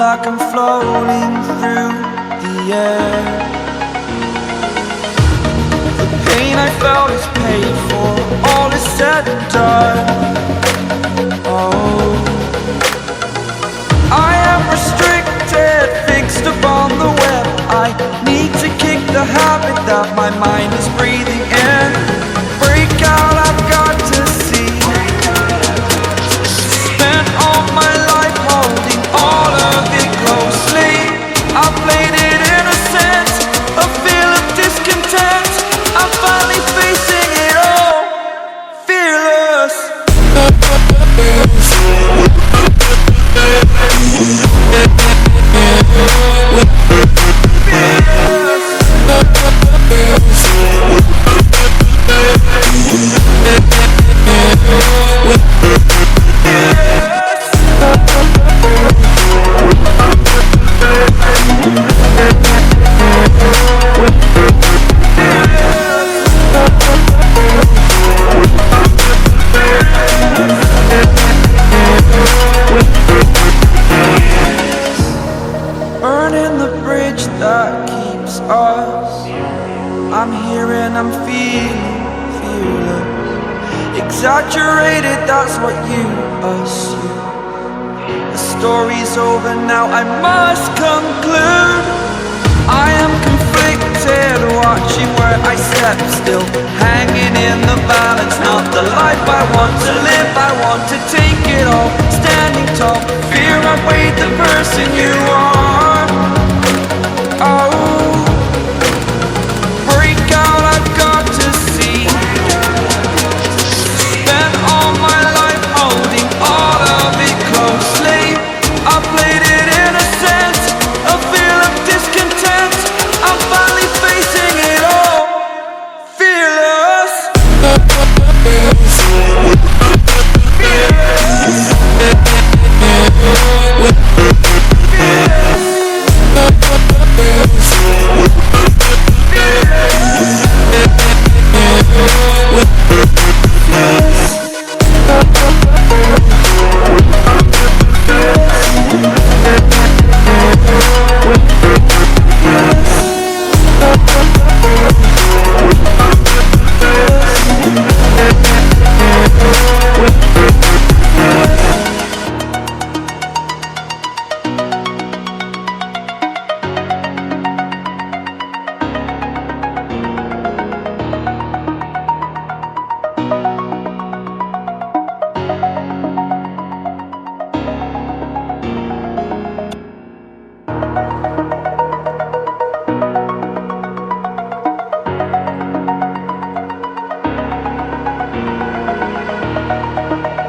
like I'm floating through the air. The pain I felt is paid for, all is said and done. Oh, I am restricted, fixed upon the web. I need to kick the habit that my mind is breathing in. Break out, I've got to see. Spent all my life holding all of it closely. I played it innocent, a feel of discontent. I'm finally facing it all, fearless. Burning the bridge that keeps us. I'm here and I'm feeling fearless. Exaggerated, that's what you assume. The story's over now, I must conclude. I am conflicted, watching where I step still, hanging in the balance. Not the life I want to live, I want to take it all. Standing tall, fear outweighed the person you are. Oh, break out, I've got to see. Spent all my life holding all of it closely. I played it innocent, a feel of discontent. I'm finally facing it all, fearless.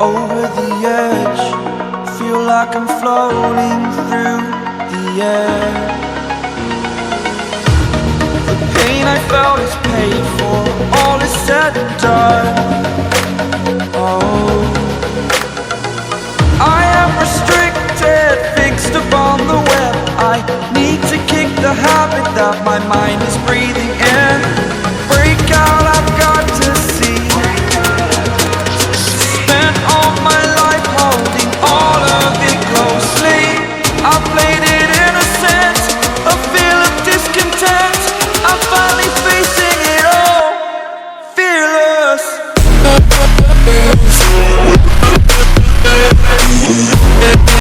Over the edge, feel like I'm floating through the air. The pain I felt is paid for, all is said and done. Oh, I am restricted, fixed upon the web. I need to kick the habit that my mind is breathing.